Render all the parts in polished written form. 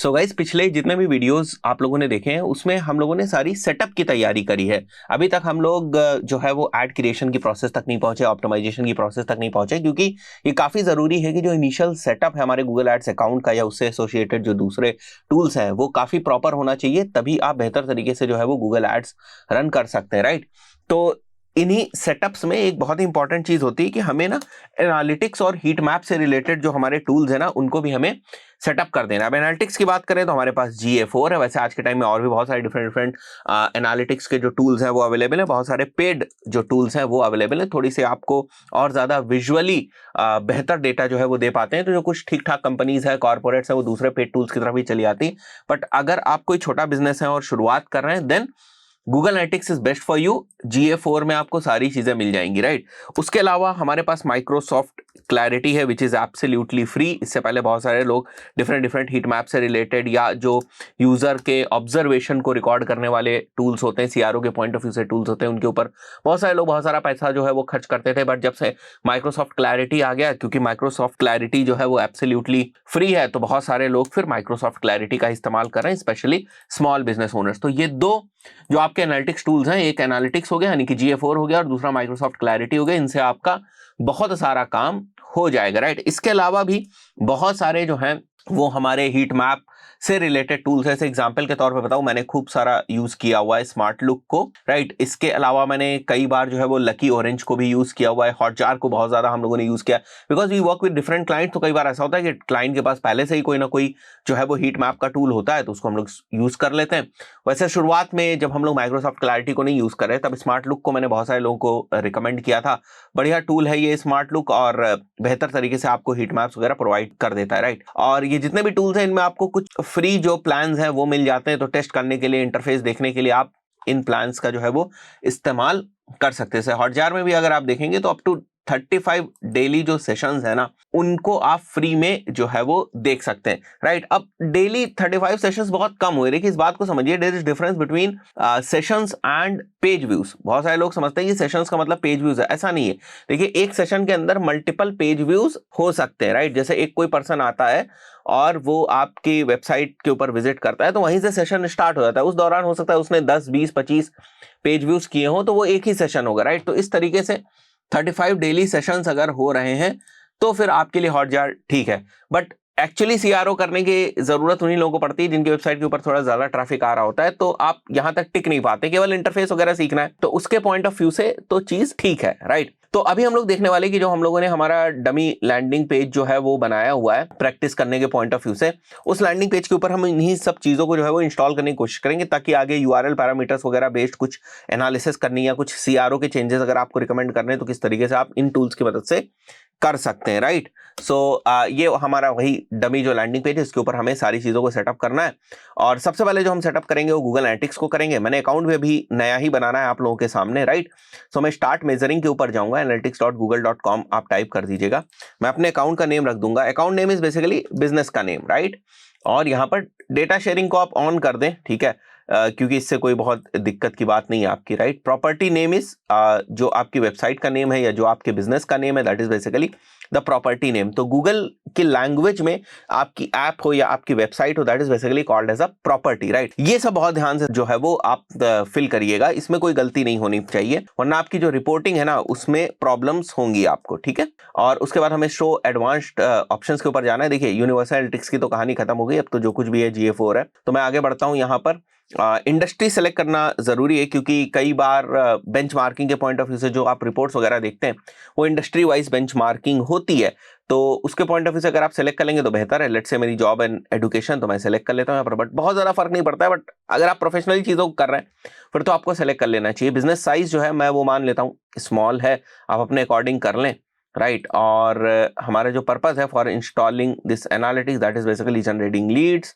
So guys, पिछले जितने भी वीडियोस आप लोगों ने देखे हैं उसमें हम लोगों ने सारी सेटअप की तैयारी करी है। अभी तक हम लोग जो है वो ऐड क्रिएशन की प्रोसेस तक नहीं पहुंचे, ऑप्टिमाइजेशन की प्रोसेस तक नहीं पहुंचे, क्योंकि ये काफी जरूरी है कि जो इनिशियल सेटअप है हमारे गूगल एड्स अकाउंट का या उससे एसोसिएटेड जो दूसरे टूल्स हैं वो काफी प्रॉपर होना चाहिए, तभी आप बेहतर तरीके से जो है वो गूगल एड्स रन कर सकते हैं, राइट। तो इन्हीं सेटअप्स में एक बहुत ही इंपॉर्टेंट चीज होती है कि हमें ना एनालिटिक्स और हीट मैप से रिलेटेड जो हमारे टूल्स है ना उनको भी हमें सेटअप कर देना। अब एनालिटिक्स की बात करें तो हमारे पास GA4 है। वैसे आज के टाइम में और भी बहुत सारे डिफरेंट डिफरेंट एनालिटिक्स के जो टूल्स हैं वो अवेलेबल है, बहुत सारे पेड जो टूल्स हैं वो अवेलेबल है, थोड़ी सी आपको और ज्यादा विजुअली बेहतर डेटा जो है वो दे पाते हैं। तो जो कुछ ठीक ठाक कंपनीज है, कॉर्पोरेट्स है, वो दूसरे पेड टूल्स की तरफ भी चली आती। बट अगर आप कोई छोटा बिजनेस है और शुरुआत कर रहे हैं, then Google Analytics is best for you. GA4 में आपको सारी चीजें मिल जाएंगी, राइट। उसके अलावा हमारे पास माइक्रोसॉफ्ट क्लैरिटी है विच इज एब्सोल्युटली फ्री। इससे पहले बहुत सारे लोग डिफरेंट डिफरेंट हीट मैप से रिलेटेड या जो यूजर के ऑब्जर्वेशन को रिकॉर्ड करने वाले टूल्स होते हैं, CRO के पॉइंट ऑफ व्यू से टूल्स होते हैं, उनके ऊपर बहुत सारे लोग बहुत सारा पैसा जो है वो खर्च करते थे। बट जब से माइक्रोसॉफ्ट क्लैरिटी आ गया, क्योंकि माइक्रोसॉफ्ट क्लैरिटी जो है वो एब्सोल्युटली फ्री है, तो बहुत सारे लोग फिर माइक्रोसॉफ्ट क्लैरिटी का इस्तेमाल कर रहे हैं, स्पेशली स्मॉल बिजनेस ओनर्स। तो ये दो जो आपके एनालिटिक्स टूल्स हैं, एक एनालिटिक्स हो गया यानी कि GA4 हो गया और दूसरा माइक्रोसॉफ्ट क्लैरिटी हो गया, इनसे आपका बहुत सारा काम हो जाएगा, राइट। इसके अलावा भी बहुत सारे जो हैं वो हमारे हीट मैप से रिलेटेड टूल्स है। जैसे एग्जांपल के तौर पे बताऊं, मैंने खूब सारा यूज किया हुआ है स्मार्ट लुक को, राइट। इसके अलावा मैंने कई बार जो है वो लकी ऑरेंज को भी यूज किया हुआ है, हॉटजार को बहुत ज्यादा हम लोगों ने यूज किया, because we work with different client. तो कई बार ऐसा होता है कि क्लाइंट के पास पहले से ही कोई ना कोई जो है वो हीट मैप का टूल होता है, तो उसको हम लोग यूज कर लेते हैं। वैसे शुरुआत में जब हम लोग माइक्रोसॉफ्ट क्लैरिटी को नहीं यूज कर रहे, तब स्मार्ट लुक को मैंने बहुत सारे लोगों को रिकमेंड किया था। बढ़िया टूल है ये स्मार्ट लुक, और बेहतर तरीके से आपको हीट मैप्स वगैरह प्रोवाइड कर देता है, राइट। और ये जितने भी टूल्स हैं इनमें आपको कुछ फ्री जो प्लान्स हैं वो मिल जाते हैं, तो टेस्ट करने के लिए, इंटरफेस देखने के लिए आप इन प्लान्स का जो है वो इस्तेमाल कर सकते हैं। हॉटजार में भी अगर आप देखेंगे तो अप टू 35 डेली जो सेशंस है ना उनको आप फ्री में जो है वो देख सकते हैं, राइट। अब डेली 35 सेशंस बहुत कम हुए, देखिए इस बात को समझिए, there is difference between sessions and page views. बहुत सारे लोग समझते हैं कि सेशंस का मतलब पेज व्यूज है, ऐसा नहीं है। देखिए एक सेशन के अंदर मल्टीपल पेज व्यूज हो सकते हैं, राइट। जैसे एक कोई पर्सन आता है और वो आपकी वेबसाइट के ऊपर विजिट करता है, तो वहीं से सेशन स्टार्ट हो जाता है। उस दौरान हो सकता है उसने 10, 20, 25 पेज व्यूज किए हो, तो वो एक ही सेशन होगा, राइट। तो इस तरीके से 35 डेली सेशंस अगर हो रहे हैं तो फिर आपके लिए हॉटजार ठीक है। बट एक्चुअली CRO करने की जरूरत उन्हीं लोगों को पड़ती है जिनकी वेबसाइट के ऊपर थोड़ा ज्यादा ट्रैफिक आ रहा होता है, तो आप यहां तक टिक नहीं पाते, केवल इंटरफेस वगैरह सीखना है, तो उसके पॉइंट ऑफ व्यू से तो चीज ठीक है, राइट। तो अभी हम लोग देखने वाले कि जो हम लोगों ने हमारा डमी लैंडिंग पेज जो है वो बनाया हुआ है प्रैक्टिस करने के पॉइंट ऑफ व्यू से, उस लैंडिंग पेज के ऊपर हम इन्हीं सब चीजों को जो है वो इंस्टॉल करने की कोशिश करेंगे, ताकि आगे URL पैरामीटर्स वगैरह बेस्ड कुछ एनालिसिस करनी या कुछ CRO के चेंजेस अगर आपको रिकमेंड करने हैं तो किस तरीके से आप इन टूल्स की मदद से कर सकते हैं, राइट। सो ये हमारा वही डमी जो लैंडिंग पेज है, इसके ऊपर हमें सारी चीजों को सेटअप करना है। और सबसे पहले जो हम सेटअप करेंगे वो गूगल एनालिटिक्स को करेंगे। मैंने अकाउंट भी अभी नया ही बनाना है आप लोगों के सामने, राइट। सो मैं स्टार्ट मेजरिंग के ऊपर जाऊंगा, analytics.google.com आप टाइप कर दीजिएगा। मैं अपने अकाउंट का नेम रख दूंगा, account name is basically business का नेम, राइट। और यहाँ पर डेटा शेयरिंग को आप ऑन कर दें, ठीक है, क्योंकि इससे कोई बहुत दिक्कत की बात नहीं है आपकी, राइट। प्रॉपर्टी नेम इज जो आपकी वेबसाइट का नेम है या जो आपके बिजनेस का नेम है, that is basically the property name. तो गूगल की लैंग्वेज में आपकी ऐप हो या आपकी वेबसाइट हो, that is basically called as a property, right. ये सब बहुत ध्यान से जो है वो आप फिल करिएगा, इसमें कोई गलती नहीं होनी चाहिए, वरना आपकी जो रिपोर्टिंग है ना उसमें प्रॉब्लम्स होंगी आपको, ठीक है। और उसके बाद हमें शो एडवांस्ड ऑप्शंस के ऊपर जाना है। देखिए यूनिवर्सल एनालिटिक्स की तो कहानी खत्म हो गई, अब तो जो कुछ भी है GA4 है। तो मैं आगे बढ़ता हूं, यहाँ पर इंडस्ट्री सेलेक्ट करना जरूरी है, क्योंकि कई बार बेंचमार्किंग के पॉइंट ऑफ व्यू से जो आप रिपोर्ट्स वगैरह देखते हैं वो इंडस्ट्री वाइज बेंचमार्किंग होती है, तो उसके पॉइंट ऑफ व्यू से अगर आप सेलेक्ट कर लेंगे तो बेहतर है। लेट्स से मेरी जॉब एंड एजुकेशन, तो मैं सेलेक्ट कर लेता हूं यहाँ पर, बट बहुत ज्यादा फर्क नहीं पड़ता है। बट अगर आप प्रोफेशनल चीजों को कर रहे हैं फिर तो आपको सेलेक्ट कर लेना चाहिए। बिजनेस साइज जो है मैं वो मान लेता हूँ स्मॉल है, आप अपने अकॉर्डिंग कर लें, राइट। और हमारा जो पर्पस है for installing this analytics, that is basically generating leads,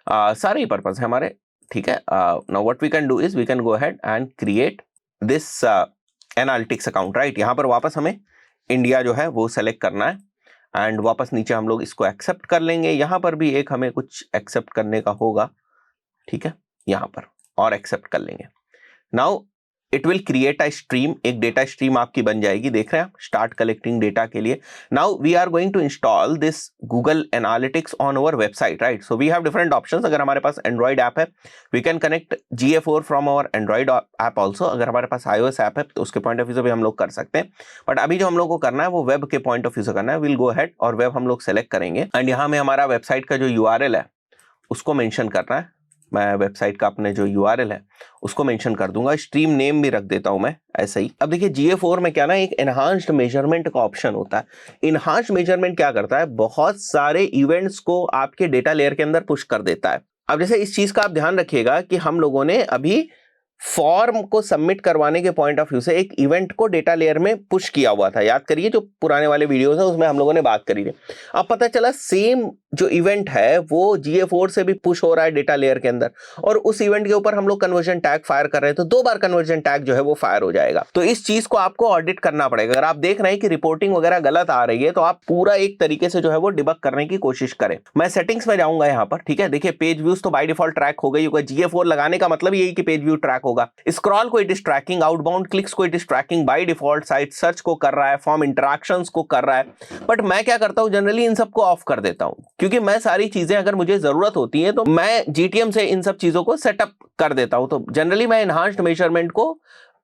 सारे ही पर्पस है हमारे, ठीक है। Now what we can do is we can go ahead and create this analytics account, right. यहाँ पर वापस हमें इंडिया जो है वो सेलेक्ट करना है एंड वापस नीचे हम लोग इसको एक्सेप्ट कर लेंगे। यहाँ पर भी एक हमें कुछ एक्सेप्ट करने का होगा, ठीक है, यहाँ पर और एक्सेप्ट कर लेंगे। Now it will create a stream, एक डेटा स्ट्रीम आपकी बन जाएगी, देख रहे हैं आप, स्टार्ट कलेक्टिंग डेटा के लिए। Now we are going to install this Google Analytics on our website, right. So we have different options. अगर हमारे पास एंड्रॉइड ऐप है, we can connect GA4 from our Android app also. अगर हमारे पास iOS app है तो उसके point of view से भी हम लोग कर सकते हैं, बट अभी जो हम लोग को करना है वो वेब के पॉइंट ऑफ व्यू से करना है। विल गो अहेड और वेब हम लोग सेलेक्ट करेंगे एंड यहाँ में हमारा वेबसाइट का जो URL है उसको मेंशन करना है। मैं वेबसाइट का अपने जो URL है उसको मेंशन कर दूंगा, स्ट्रीम नेम भी रख देता हूं मैं ऐसे ही। अब देखिए GA4 में क्या ना, एक एनहांस्ड मेजरमेंट का ऑप्शन होता है। इनहांस्ड मेजरमेंट क्या करता है, बहुत सारे इवेंट्स को आपके डेटा लेयर के अंदर पुश कर देता है। अब जैसे इस चीज का आप ध्यान रखिएगा कि हम लोगों ने अभी फॉर्म को सबमिट करवाने के पॉइंट ऑफ व्यू से एक इवेंट को डेटा लेयर में पुश किया हुआ था। याद करिए जो पुराने वाले वीडियोस हैं उसमें हम लोगों ने बात करी थी। अब पता चला सेम जो इवेंट है वो GA4 से भी पुश हो रहा है डेटा लेयर के अंदर, और उस इवेंट के ऊपर हम लोग कन्वर्जन टैग फायर कर रहे हैं, तो 2 बार कन्वर्जन टैग जो है वो फायर हो जाएगा। तो इस चीज को आपको ऑडिट करना पड़ेगा। अगर आप देख रहे हैं कि रिपोर्टिंग वगैरह गलत आ रही है तो आप पूरा एक तरीके से जो है वो डिबग करने की कोशिश करें। मैं सेटिंग्स में जाऊंगा यहाँ पर, ठीक है। देखिए पेज व्यूज तो बाय डिफॉल्ट ट्रैक हो गई होगा। GA4 लगाने का मतलब यही कि पेज व्यू ट्रैक होगा। स्क्रॉल को it is tracking, outbound clicks को it is tracking by default, site search को कर रहा है, फॉर्म इंटरैक्शंस को कर रहा है। बट मैं क्या करता हूं, जनरली इन सबको ऑफ कर देता हूं, क्योंकि मैं सारी चीजें अगर मुझे जरूरत होती है तो मैं GTM से इन सब चीजों को सेटअप कर देता हूं। तो जनरली मैं एनहांस्ड मेजरमेंट को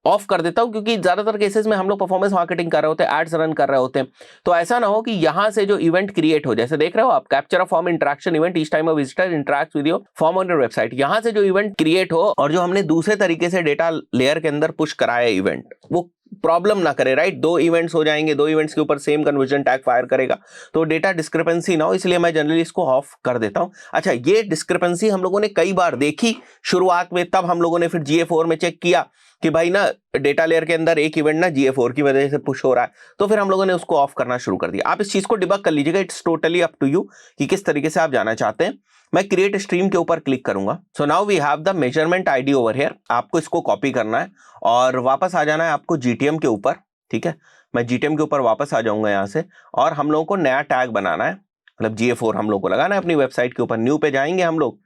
ऑफ कर देता हूं, क्योंकि ज्यादातर केसेस में हम लोग परफॉर्मेंस मार्केटिंग कर रहे होते हैं, एड्स रन कर रहे होते हैं। तो ऐसा ना हो कि यहां से जो इवेंट क्रिएट हो, जैसे देख रहे हो आप, capture a form interaction event each time a visitor interacts with your form on your website, यहां से जो इवेंट क्रिएट हो और जो हमने दूसरे तरीके से डेटा लेयर के अंदर पुश कराया इवेंट, वो प्रॉब्लम ना करे, राइट। 2 इवेंट्स हो जाएंगे, 2 इवेंट्स के ऊपर सेम कन्वर्जन टैग फायर करेगा, तो डेटा डिस्क्रिपेंसी ना हो, इसलिए मैं जनरली इसको ऑफ कर देता हूं। अच्छा, ये डिस्क्रिपेंसी हम लोगों ने कई बार देखी शुरुआत में, तब हम लोगों ने फिर GA4 में चेक किया कि भाई ना डेटा लेयर के अंदर एक इवेंट ना GA4 की वजह से पुश हो रहा है, तो फिर हम लोगों ने उसको ऑफ करना शुरू कर दिया। आप इस चीज को डिबग कर लीजिएगा, it's totally up to you कि किस तरीके से आप जाना चाहते हैं। मैं क्रिएट स्ट्रीम के ऊपर क्लिक करूंगा। So now we have the measurement ID over here. आपको इसको कॉपी करना है और वापस आ जाना है आपको GTM के ऊपर, ठीक है। मैं GTM के ऊपर वापस आ जाऊंगा यहां से, और हम लोगों को नया टैग बनाना है, मतलब GA4 हम लोग को लगाना है अपनी वेबसाइट के ऊपर। न्यू पे जाएंगे हम लोग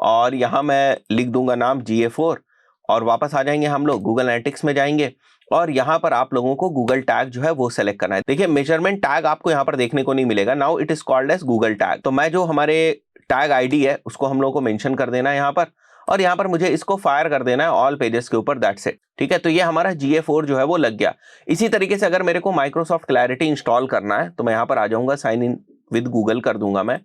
और यहां मैं लिख दूंगा नाम GA4, और वापस आ जाएंगे हम लोग गूगल एनालिटिक्स में जाएंगे, और यहां पर आप लोगों को गूगल टैग जो है वो सेलेक्ट करना है। देखिए मेजरमेंट टैग आपको यहां पर देखने को नहीं मिलेगा, now it is called as Google tag. तो मैं जो हमारे टैग आईडी है उसको हम लोगों को मेंशन कर देना है यहां पर, और यहां पर मुझे इसको फायर कर देना है ऑल पेजेस के ऊपर, दैट्स इट, ठीक है। तो ये हमारा GA4 जो है वो लग गया। इसी तरीके से अगर मेरे को माइक्रोसॉफ्ट क्लैरिटी इंस्टॉल करना है तो मैं यहां पर आ जाऊंगा, साइन इन विद गूगल कर दूंगा मैं,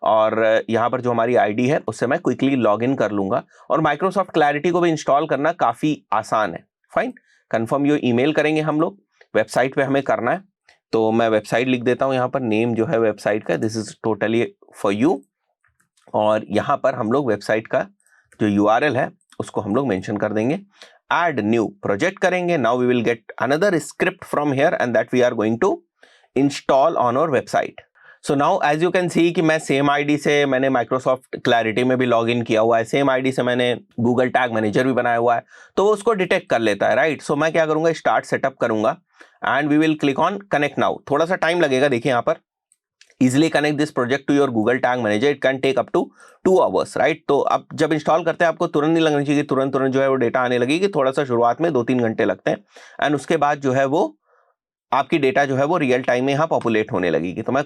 और यहाँ पर जो हमारी आईडी है उससे मैं क्विकली लॉग इन कर लूंगा। और माइक्रोसॉफ्ट क्लैरिटी को भी इंस्टॉल करना काफी आसान है। फाइन, कंफर्म योर ईमेल करेंगे हम लोग, वेबसाइट पे हमें करना है, तो मैं वेबसाइट लिख देता हूँ यहाँ पर, नेम जो है वेबसाइट का, this is totally for you, और यहाँ पर हम लोग वेबसाइट का जो URL है उसको हम लोग मेंशन कर देंगे। ऐड न्यू प्रोजेक्ट करेंगे। Now we will get another script from here and that we are going to install on our website. So now as you can see कि मैं सेम आईडी से मैंने माइक्रोसॉफ्ट क्लैरिटी में भी log in किया हुआ है, सेम आईडी से मैंने गूगल टैग मैनेजर भी बनाया हुआ है, तो वो उसको डिटेक्ट कर लेता है, राइट। सो मैं क्या करूंगा, स्टार्ट सेटअप करूंगा and we will click on connect now. थोड़ा सा टाइम लगेगा, देखिए यहाँ पर, easily connect this project to your Google Tag Manager, it can take up to 2 hours, right। तो अब जब इंस्टॉल करते हैं आपको तुरंत नहीं लगनी चाहिए, तुरंत जो है वो डेटा आने लगेगी, थोड़ा सा शुरुआत में 2-3 घंटे लगते हैं, एंड उसके बाद जो है वो आपकी डेटा जो है वो रियल टाइम में यहाँ पॉपुलेट होने लगेगी। तो मैं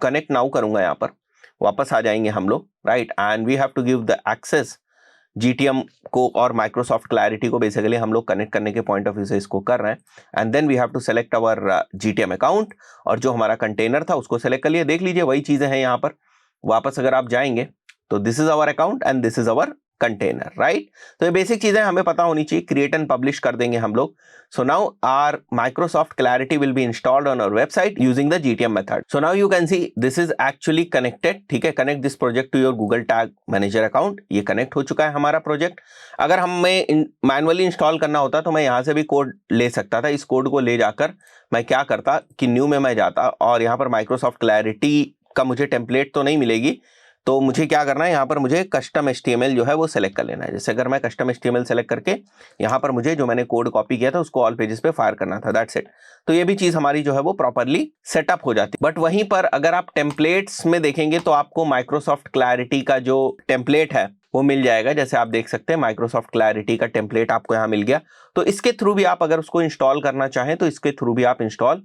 कनेक्ट नाउ करूंगा, यहाँ पर वापस आ जाएंगे हम लोग, right, and we have to give the access GTM को और माइक्रोसॉफ्ट क्लैरिटी को। बेसिकली हम लोग कनेक्ट करने के पॉइंट ऑफ व्यू से इसको कर रहे हैं, and then we have to select our GTM account, और जो हमारा कंटेनर था उसको सेलेक्ट कर लिया। देख लीजिए वही चीजें हैं यहाँ पर, वापस अगर आप जाएंगे तो this is our account and this is our container, right. तो ये बेसिक चीजें हमें पता होनी चाहिए। क्रिएट एंड पब्लिश कर देंगे हम लोग। So now our Microsoft Clarity will be installed on our website using the GTM method. So now you can see this is actually connected, ठीक है। Connect this project to your Google tag manager account, ये connect हो चुका है हमारा project. अगर हमें manually install करना होता तो मैं यहाँ से भी कोड ले सकता था। इस कोड को ले जाकर मैं क्या करता कि न्यू में मैं जाता, और यहाँ पर माइक्रोसॉफ्ट क्लैरिटी का मुझे टेम्पलेट तो नहीं मिलेगी, तो मुझे क्या करना है, यहाँ पर मुझे कस्टम HTML जो है वो सेलेक्ट कर लेना है। जैसे अगर मैं कस्टम HTML सेलेक्ट करके यहाँ पर मुझे जो मैंने कोड कॉपी किया था उसको ऑल पेजेस पे फायर करना था, दैट्स इट। तो ये भी चीज हमारी जो है वो प्रॉपरली सेटअप हो जाती है। बट वहीं पर अगर आप टेम्पलेट्स में देखेंगे तो आपको माइक्रोसॉफ्ट क्लैरिटी का जो टेम्पलेट है वो मिल जाएगा। जैसे आप देख सकते हैं माइक्रोसॉफ्ट क्लैरिटी का टेम्पलेट आपको यहाँ मिल गया, तो इसके थ्रू भी आप अगर उसको इंस्टॉल करना चाहें तो इसके थ्रू भी आप इंस्टॉल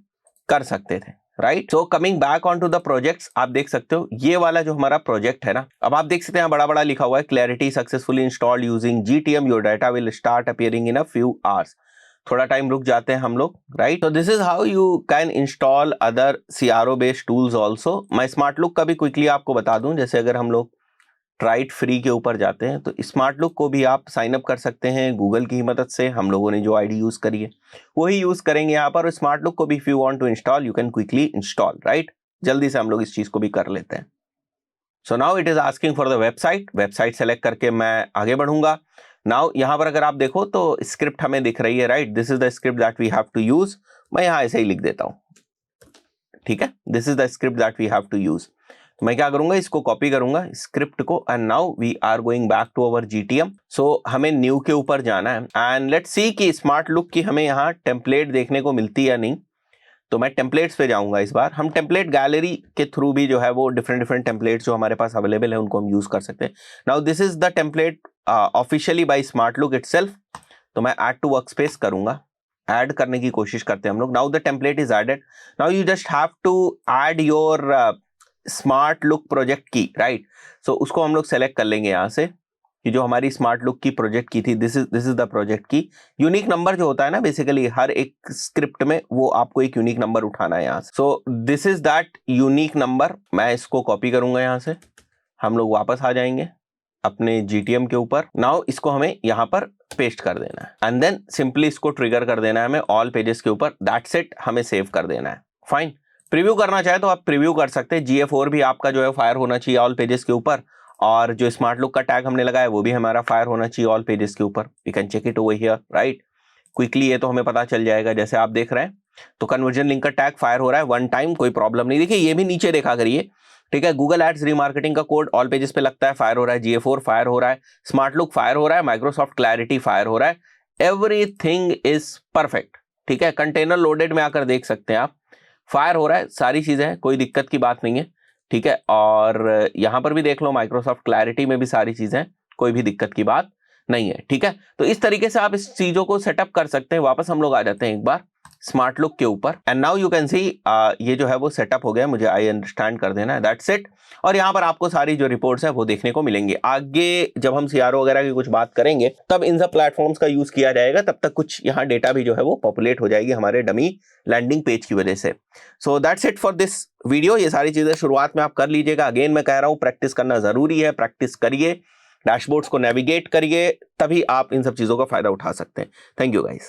कर सकते थे, right. So coming back on to the projects, आप देख सकते हो ये वाला जो हमारा प्रोजेक्ट है ना, अब आप देख सकते हैं बड़ा बड़ा लिखा हुआ है clarity successfully installed using GTM, your data will start appearing in a few hours. थोड़ा टाइम रुक जाते हैं हम लोग, राइट। तो this is how you can install other CRO based tools also. मैं स्मार्ट लुक का भी क्विकली आपको बता दूं, जैसे अगर हम लोग ट्राइट फ्री के ऊपर जाते हैं तो स्मार्ट लुक को भी आप साइन अप कर सकते हैं गूगल की मदद से। हम लोगों ने जो आईडी यूज करी है वही यूज करेंगे यहाँ पर। स्मार्ट लुक को भी if you want to install you can quickly install, right. जल्दी से हम लोग इस चीज को भी कर लेते हैं। So now it is asking for the website select करके मैं आगे बढ़ूंगा। नाउ यहाँ पर अगर आप देखो तो स्क्रिप्ट हमें दिख रही है, right. This is the script that we have to use. मैं यहाँ ऐसे ही लिख देता हूँ, ठीक है। This is the script that we have to use. मैं क्या करूंगा, इसको कॉपी करूंगा स्क्रिप्ट को, and now we are going back to our GTM। So हमें न्यू के ऊपर जाना है एंड लेट्स सी कि स्मार्ट लुक की हमें यहाँ टेम्पलेट देखने को मिलती है या नहीं। तो मैं टेम्पलेट्स पे जाऊंगा इस बार। हम टेम्पलेट गैलरी के थ्रू भी जो है वो डिफरेंट टेम्पलेट्स जो हमारे पास अवेलेबल है उनको हम यूज कर सकते हैं। Now this is the template officially by Smartlook itself. तो मैं ऐड टू वर्कस्पेस करूंगा, ऐड करने की कोशिश करते हैं हम लोग। Now the template is added. Now you just have to add your Smartlook project key, right. So उसको हम लोग सेलेक्ट कर लेंगे यहाँ से कि जो हमारी स्मार्ट लुक की प्रोजेक्ट की थी, दिस इज द प्रोजेक्ट की। यूनिक नंबर जो होता है ना बेसिकली हर एक स्क्रिप्ट में, वो आपको एक यूनिक नंबर उठाना है यहाँ से। So this is that unique number. मैं इसको कॉपी करूंगा यहाँ से, हम लोग वापस आ जाएंगे अपने GTM के ऊपर। नाउ इसको हमें यहाँ पर पेस्ट कर देना है एंड देन सिंपली इसको ट्रिगर कर देना है हमें ऑल पेजेस के ऊपर। दैट्स इट, हमें सेव कर देना है, फाइन। प्रीव्यू करना चाहे तो आप प्रीव्यू कर सकते हैं। GA4 भी आपका जो है फायर होना चाहिए ऑल पेजेस के ऊपर, और जो स्मार्ट लुक का टैग हमने लगाया वो भी हमारा फायर होना चाहिए ऑल पेजेस के ऊपर। You can check it over here, right. Quickly ये तो हमें पता चल जाएगा। जैसे आप देख रहे हैं तो कन्वर्जन लिंक का टैग फायर हो रहा है 1 टाइम, कोई प्रॉब्लम नहीं। देखिए ये भी नीचे देखा करिए, ठीक है। गूगल एड्स रीमार्केटिंग का कोड ऑल पेजेस पे लगता है, फायर हो रहा है। GA4 फायर हो रहा है, स्मार्ट लुक फायर हो रहा है, माइक्रोसॉफ्ट क्लैरिटी फायर हो रहा है। एवरीथिंग इज परफेक्ट, ठीक है। कंटेनर लोडेड में आकर देख सकते हैं आप, फायर हो रहा है, सारी चीजें हैं, कोई दिक्कत की बात नहीं है, ठीक है। और यहाँ पर भी देख लो माइक्रोसॉफ्ट क्लैरिटी में भी सारी चीजें, कोई भी दिक्कत की बात नहीं है, ठीक है। तो इस तरीके से आप इस चीजों को सेटअप कर सकते हैं। वापस हम लोग आ जाते हैं एक बार स्मार्ट लुक के ऊपर एंड नाउ यू कैन सी ये जो है वो सेटअप हो गया। मुझे आई अंडरस्टैंड कर देना है, दैट्स इट। और यहाँ पर आपको सारी जो रिपोर्ट्स हैं वो देखने को मिलेंगे। आगे जब हम CRO वगैरह की कुछ बात करेंगे तब इन सब प्लेटफॉर्म्स का यूज किया जाएगा, तब तक कुछ यहाँ डेटा भी जो है वो पॉपुलेट हो जाएगी हमारे डमी लैंडिंग पेज की वजह से। So that's it for this video. ये सारी चीजें शुरुआत में आप कर लीजिएगा। अगेन मैं कह रहा हूँ प्रैक्टिस करना जरूरी है, प्रैक्टिस करिए, डैशबोर्ड्स को नेविगेट करिए, तभी आप इन सब चीजों का फायदा उठा सकते हैं। Thank you guys.